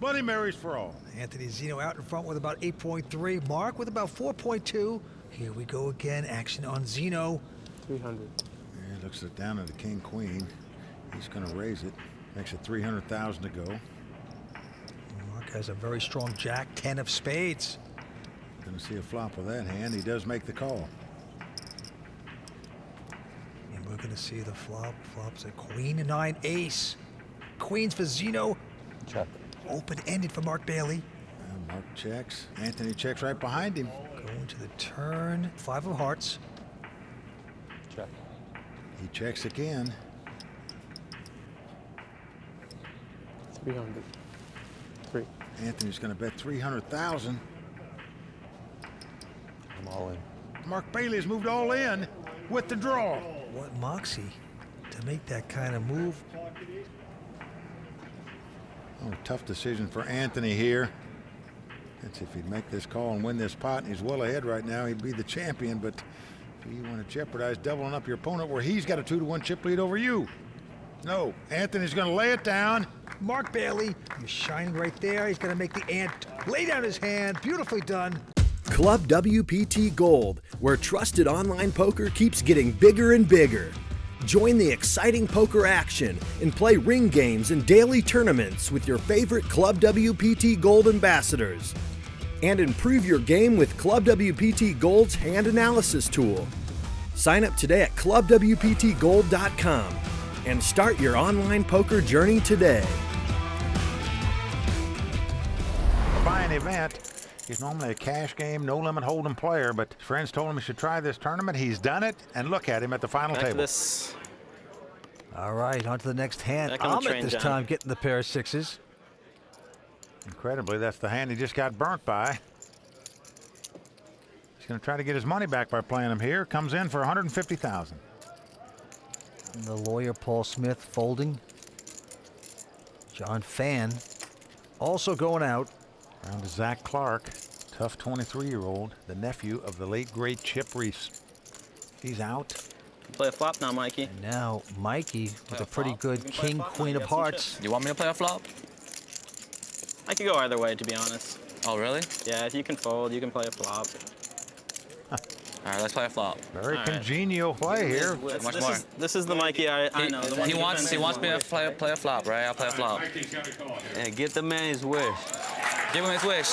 Bloody Marys for all. Anthony Zeno out in front with about 8.3. Mark with about 4.2. Here we go again. Action on Zeno. 300. Yeah, looks it down at the king queen. He's going to raise it. Makes it 300,000 to go. Mark has a very strong jack, 10 of spades. Going to see a flop with that hand. He does make the call. And we're going to see the flop. Flop's a queen and 9 ace. Queens for Zeno. Check. Open-ended for Mark Bailey. Mark checks. Anthony checks right behind him. Going to the turn. 5 of hearts. Check. He checks again. 300. 3. Anthony's going to bet 300,000. I'm all in. Mark Bailey's moved all in with the draw. What moxie to make that kind of move. Oh, tough decision for Anthony here. That's if he'd make this call and win this pot, and he's well ahead right now, he'd be the champion. But do you want to jeopardize doubling up your opponent where he's got a 2-1 chip lead over you? No, Anthony's going to lay it down. Mark Bailey, he's shining right there. He's going to make the ant lay down his hand. Beautifully done. Club WPT Gold, where trusted online poker keeps getting bigger and bigger. Join the exciting poker action and play ring games and daily tournaments with your favorite Club WPT Gold ambassadors. And improve your game with Club WPT Gold's hand analysis tool. Sign up today at clubwptgold.com and start your online poker journey today. By an event, he's normally a cash game, no limit hold'em player, but his friends told him he should try this tournament. He's done it, and look at him at the final table. This. All right, on to the next hand. Back on the Amit train, this John. time getting the pair of sixes. Incredibly, that's the hand he just got burnt by. He's going to try to get his money back by playing him here. Comes in for 150,000. The lawyer Paul Smith folding. John Fan also going out. Round to Zach Clark, tough 23-year-old, the nephew of the late great Chip Reese. He's out. Play a flop now, Mikey. And now Mikey with a pretty flop. good You can play a king, flop now. queen You of got some hearts. chips. You want me to play a flop? I could go either way, to be honest. Oh, really? Yeah, if you can fold, you can play a flop. All right, let's play a flop. Very All right. congenial play here. Much more. This is the Mikey I know. The one He wants defends me to his play a flop, right? I'll play a flop. Yeah, get the man his wish. Give him his wish.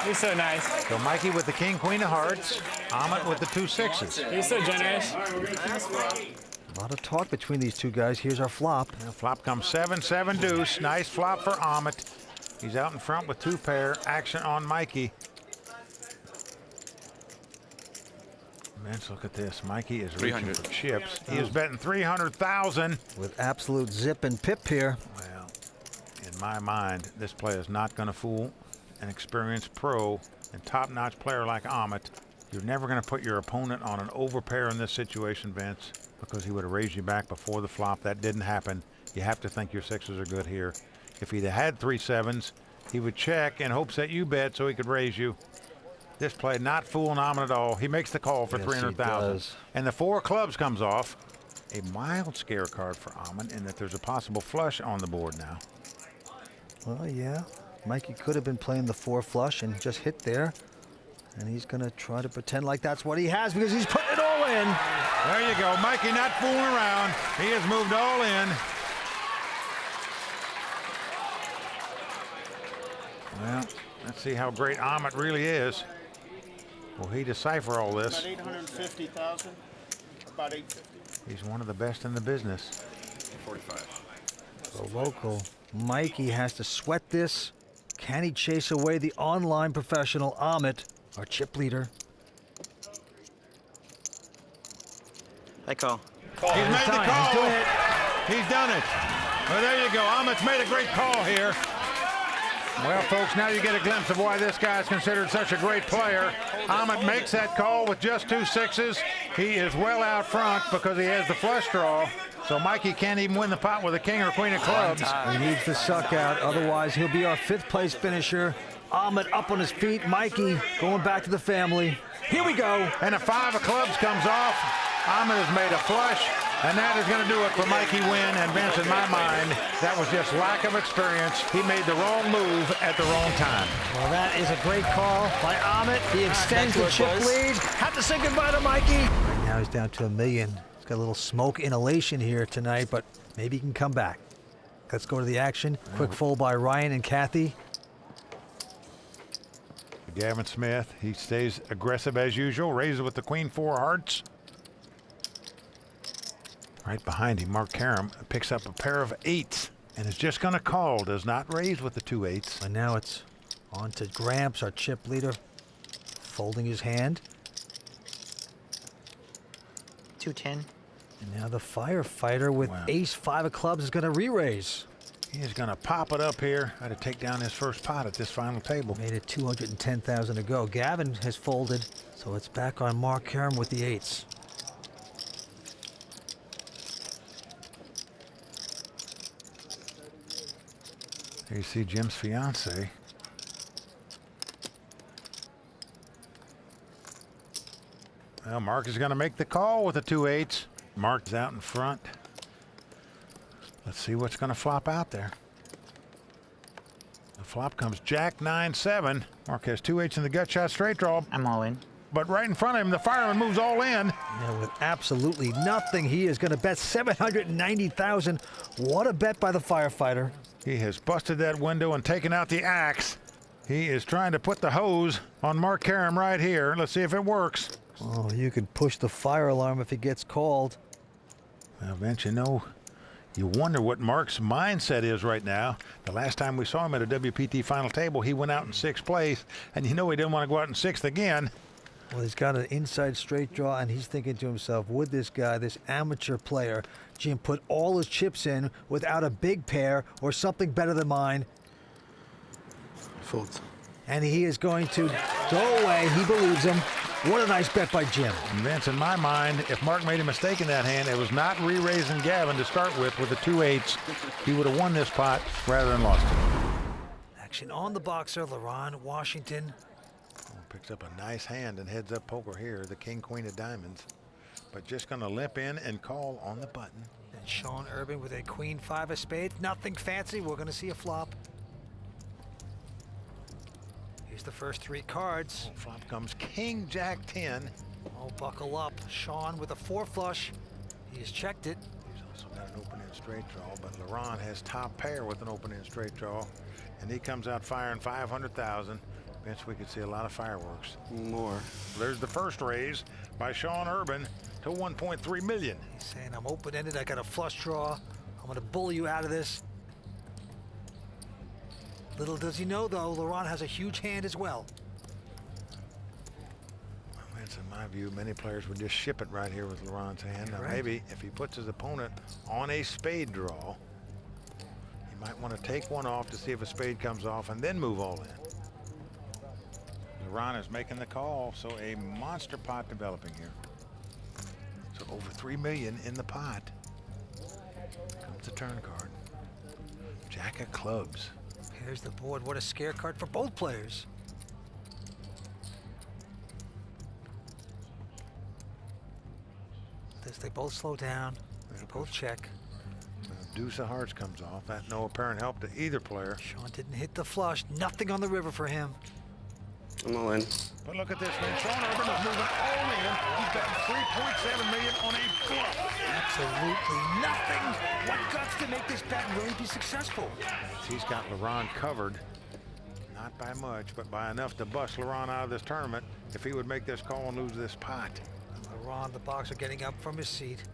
He's so nice. So Mikey with the king, queen of hearts. Amit with the 2 sixes. He's so generous. A lot of talk between these two guys. Here's our flop. And flop comes 7-7 deuce. Nice flop for Amit. He's out in front with 2 pair. Action on Mikey. Let's look at this. Mikey is reaching for chips. He is betting 300,000 with absolute zip and pip here. Well, in my mind, this play is not going to fool an experienced pro and top-notch player like Amit. You're never going to put your opponent on an overpair in this situation, Vince, because he would have raised you back before the flop. That didn't happen. You have to think your sixes are good here. If he'd have had 3 sevens, he would check in hopes that you bet so he could raise you. This play not fooling Amit at all. He makes the call for Yes, 300,000. he does. And the 4 clubs comes off. A mild scare card for Amit in that there's a possible flush on the board now. Well, yeah. Mikey could have been playing the 4 flush and just hit there. And he's going to try to pretend like that's what he has because he's putting it all in. There you go. Mikey not fooling around. He has moved all in. Well, let's see how great Amit really is. Will he decipher all this? About 850,000, about 850. He's one of the best in the business. 45. The local Mikey has to sweat this. Can he chase away the online professional Amit, our chip leader? I call. He's made the time. call. He's doing it. He's done it. Well, there you go. Amit's made a great call here. Well, folks, now you get a glimpse of why this guy is considered such a great player. Amit makes that call with just 2 sixes. He is well out front because he has the flush draw. So Mikey can't even win the pot with a king or queen of clubs. He needs the suck out, otherwise he'll be our 5th place finisher. Amit up on his feet. Mikey going back to the family. Here we go. And a 5 of clubs comes off. Amit has made a flush. And that is going to do it for Mikey Wynn. And Vince, in my mind, that was just lack of experience. He made the wrong move at the wrong time. Well, that is a great call by Amit. He extends the chip lead. Had to say goodbye to Mikey. Right now he's down to $1 million. He's got a little smoke inhalation here tonight, but maybe he can come back. Let's go to the action. Quick fold by Ryan and Kathy. Gavin Smith, he stays aggressive as usual. Raises with the queen 4 hearts. Right behind him, Mark Karam picks up a pair of 8s and is just going to call. Does not raise with the 2 8s. And now it's on to Gramps, our chip leader, folding his hand. 210. And now the Firefighter with ace 5 of clubs is going to re-raise. He is going to pop it up here. Got to take down his first pot at this final table. Made it 210,000 to go. Gavin has folded, so it's back on Mark Karam with the 8s. There you see Jim's fiance. Well, Mark is going to make the call with the 2 8s. Mark's out in front. Let's see what's going to flop out there. The flop comes Jack 9-7. Mark has 2 8s in the gut shot straight draw. I'm all in. But right in front of him, the fireman moves all in. Yeah, with absolutely nothing, he is going to bet 790,000. What a bet by the Firefighter. He has busted that window and taken out the axe. He is trying to put the hose on Mark Karam right here. Let's see if it works. Oh, you could push the fire alarm if he gets called. Well, Vince, you wonder what Mark's mindset is right now. The last time we saw him at a WPT Final Table, he went out in 6th place, and he didn't want to go out in 6th again. Well, he's got an inside straight draw, and he's thinking to himself, would this guy, this amateur player, Jim, put all his chips in without a big pair or something better than mine? Folds. And he is going to go away. He believes him. What a nice bet by Jim. And Vince, in my mind, if Mark made a mistake in that hand, it was not re-raising Gavin to start with the 2 8s. He would have won this pot rather than lost it. Action on the boxer, Luron, Washington. Picks up a nice hand and heads up poker here, the king, queen of diamonds. But just going to limp in and call on the button. And Sean Urban with a queen 5 of spades. Nothing fancy. We're going to see a flop. Here's the first 3 cards. Oh, flop comes king, jack 10. Oh, buckle up. Sean with a 4 flush. He has checked it. He's also got an open-end straight draw, but Luron has top pair with an open-end straight draw. And he comes out firing 500,000. Vince, we could see a lot of fireworks. More. There's the first raise by Sean Urban to 1.3 million. He's saying, I'm open-ended. I got a flush draw. I'm going to bully you out of this. Little does he know, though, Luron has a huge hand as well. Well, Vince, in my view, many players would just ship it right here with Luron's hand. Now, Right. maybe if he puts his opponent on a spade draw, he might want to take one off to see if a spade comes off and then move all in. Luron is making the call, so a monster pot developing here. So over 3 million in the pot. Comes the turn card. Jack of clubs. Here's the board. What a scare card for both players. As they both slow down, they both check. Deuce of hearts comes off. That no apparent help to either player. Sean didn't hit the flush. Nothing on the river for him. I'm all in. But look at this, man. Sean Urban is moving all in. He's betting 3.7 million on a bluff. Absolutely nothing. What guts to make this bet and really be successful? He's got Luron covered. Not by much, but by enough to bust Luron out of this tournament if he would make this call and lose this pot. Luron, the boxer, getting up from his seat.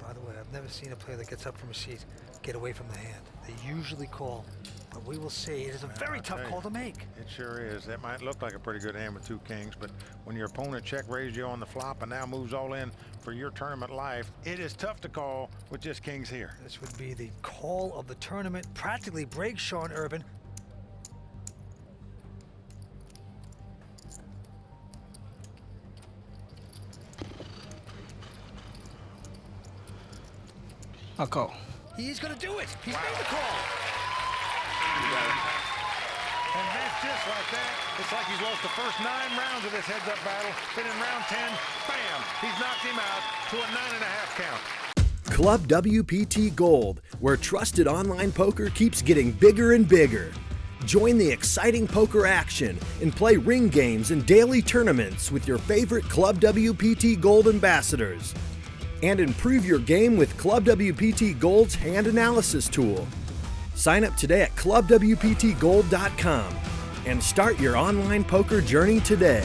By the way, I've never seen a player that gets up from his seat get away from the hand. They usually call, but we will see. It is a very tough call to make. It sure is. That might look like a pretty good hand with 2 kings, but when your opponent check raised you on the flop and now moves all in for your tournament life, it is tough to call with just kings here. This would be the call of the tournament. Practically breaks Sean Urban. I'll call. He's going to do it. He's made the call. And Vince, just like that, it's like he's lost the first 9 rounds of this heads-up battle. Then in round 10, bam, he's knocked him out to a 9.5 count. Club WPT Gold, where trusted online poker keeps getting bigger and bigger. Join the exciting poker action and play ring games and daily tournaments with your favorite Club WPT Gold ambassadors. And improve your game with Club WPT Gold's hand analysis tool. Sign up today at clubwptgold.com and start your online poker journey today.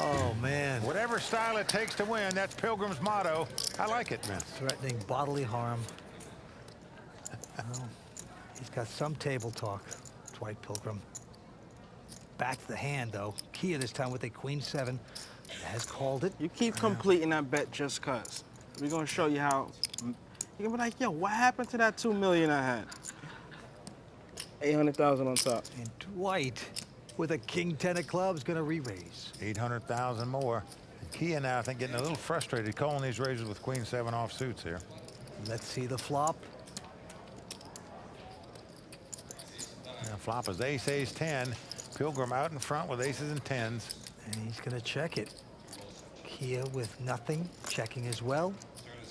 Oh, man. Whatever style it takes to win, that's Pilgrim's motto. I like it, man. Threatening bodily harm. Well, he's got some table talk, Dwight Pilgrim. Back to the hand, though. Kia this time with a queen-7. Has called it. You keep completing that bet just cuz. We're gonna show you how. You're gonna be like, yo, what happened to that $2 million I had? 800,000 on top. And Dwight, with a king-10 of clubs, gonna re-raise. 800,000 more. And Kia now, I think, getting a little frustrated calling these raises with queen-7 off suits here. Let's see the flop. Now, flop is ace, ace, 10. Pilgrim out in front with aces and 10s. And he's gonna check it. Kia with nothing, checking as well.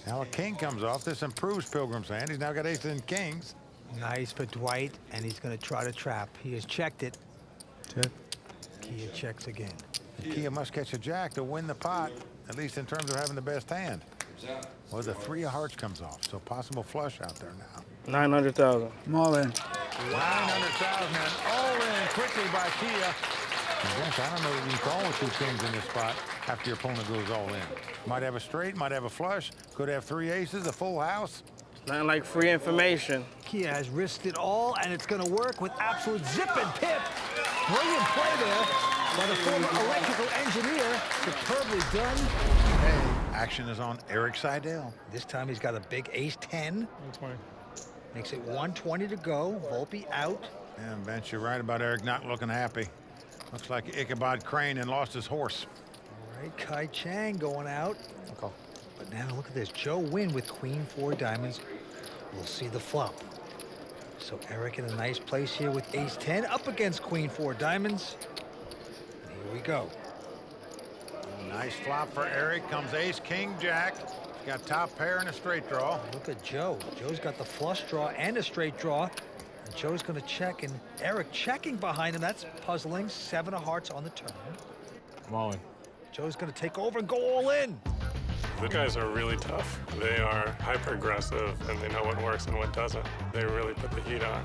Now a king comes off. This improves Pilgrim's hand. He's now got aces and kings. Nice for Dwight, and he's gonna try to trap. He has checked it. Check. Kia checks again. And Kia must catch a jack to win the pot, at least in terms of having the best hand. Well, the 3 of hearts comes off, so possible flush out there now. 900,000. I'm all in. 900,000 and all in quickly by Kia. And Vince, I don't know that you can call with 2 kings in this spot after your opponent goes all in. Might have a straight, might have a flush, could have 3 aces, a full house. Nothing like free information. Kia has risked it all, and it's gonna work with absolute zip and pip. Brilliant play there by the former electrical engineer. Superbly done. Hey, action is on Erik Seidel. This time he's got a big ace-10. 120. Makes it 120 to go. Volpe out. Yeah, Vince, you're right about Erik not looking happy. Looks like Ichabod Crane and lost his horse. All right, Kai Chang going out. Okay. But now look at this. Joe Wynn with queen-4 diamonds. We'll see the flop. So Erik in a nice place here with ace-10 up against queen-4 diamonds. And here we go. Nice flop for Erik. Comes ace, king, jack. He's got top pair and a straight draw. Look at Joe. Joe's got the flush draw and a straight draw. And Joe's going to check, and Erik checking behind him. That's puzzling. 7 of hearts on the turn. I'm all in. Joe's going to take over and go all in. The guys are really tough. They are hyper-aggressive, and they know what works and what doesn't. They really put the heat on.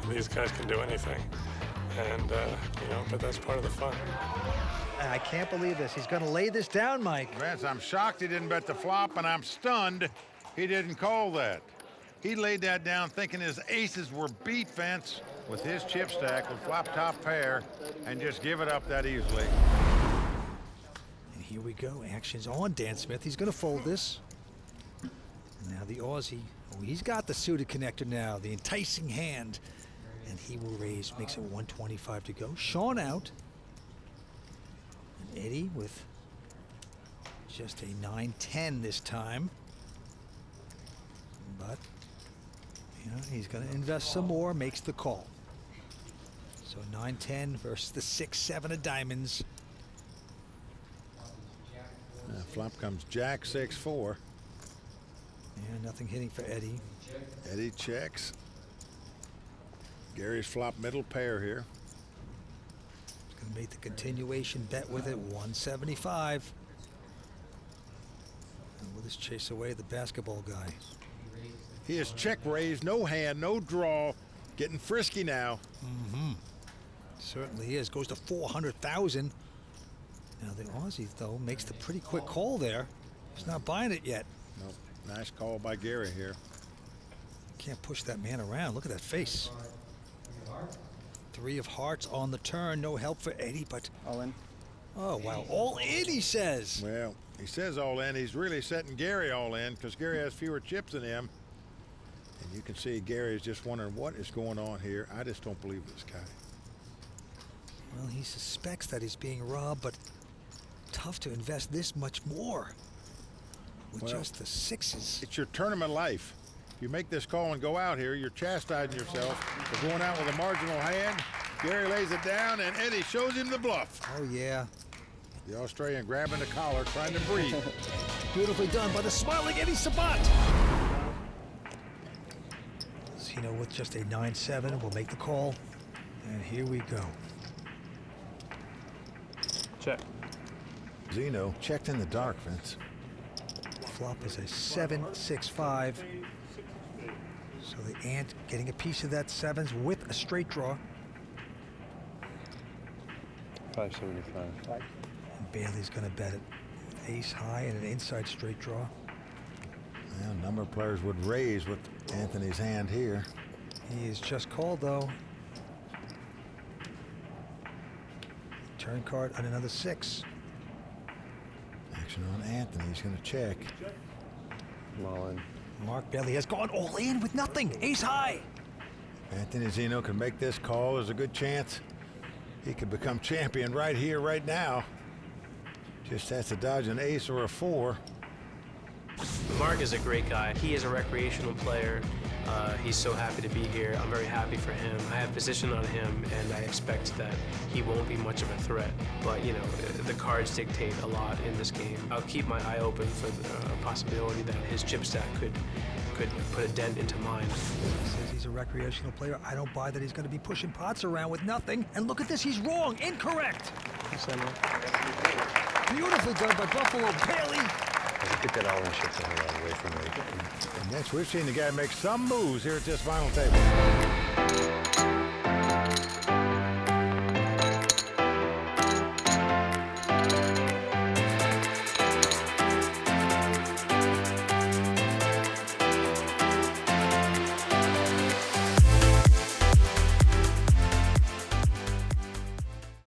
These guys can do anything, and, but that's part of the fun. And I can't believe this. He's going to lay this down, Mike. Vince, I'm shocked he didn't bet the flop, and I'm stunned he didn't call that. He laid that down thinking his aces were beat, Vince, with his chip stack with flop top pair, and just give it up that easily. And here we go. Action's on Dan Smith. He's going to fold this. And now the Aussie. Oh, he's got the suited connector now. The enticing hand. And he will raise. Makes it 125 to go. Sean out. And Eddie with just a 9-10 this time. But, he's going to invest some more. Makes the call. So 9-10 versus the 6-7 of diamonds. Flop comes jack, 6-4. Yeah, nothing hitting for Eddie. Eddie checks. Gary's flop middle pair here. He's going to make the continuation bet with it, 175. And will this chase away the basketball guy? He is check raised, no hand, no draw. Getting frisky now. Certainly is. Goes to 400,000. Now the Aussie, though, makes the pretty quick call there. He's not buying it yet. Nope. Nice call by Gary here. Can't push that man around. Look at that face. 3 of hearts on the turn. No help for Eddie, but... All in. Oh, wow. All in, he says. Well, he says all in. He's really setting Gary all in because Gary has fewer chips than him. And you can see Gary is just wondering what is going on here. I just don't believe this guy. Well, he suspects that he's being robbed, but tough to invest this much more with just the 6s. It's your tournament life. If you make this call and go out here, you're chastising yourself for going out with a marginal hand. Gary lays it down, and Eddie shows him the bluff. Oh, yeah. The Australian grabbing the collar, trying to breathe. Beautifully done by the smiling Eddie Sabat. Zeno with just a 9-7 will make the call. And here we go. Check. Zeno checked in the dark, Vince. Flop is a 7-6-5. So the Ant getting a piece of that sevens with a straight draw. 575. And Bailey's going to bet it. Ace high and an inside straight draw. Well, a number of players would raise with Anthony's hand here. He is just called though. Turn card on another 6. Action on Anthony. He's going to check. All in. Mark Bailey has gone all in with nothing. Ace high. Anthony Zeno can make this call. There's a good chance he could become champion right here, right now. Just has to dodge an ace or a 4. Mark is a great guy. He is a recreational player. He's so happy to be here. I'm very happy for him. I have position on him, and I expect that he won't be much of a threat. But, you know, the cards dictate a lot in this game. I'll keep my eye open for the possibility that his chip stack could put a dent into mine. He says he's a recreational player. I don't buy that he's going to be pushing pots around with nothing. And look at this, he's wrong, incorrect. Beautifully done by Buffalo Bailey. Get that all-in shit the hell out away from me. And next, we've seen the guy make some moves here at this final table.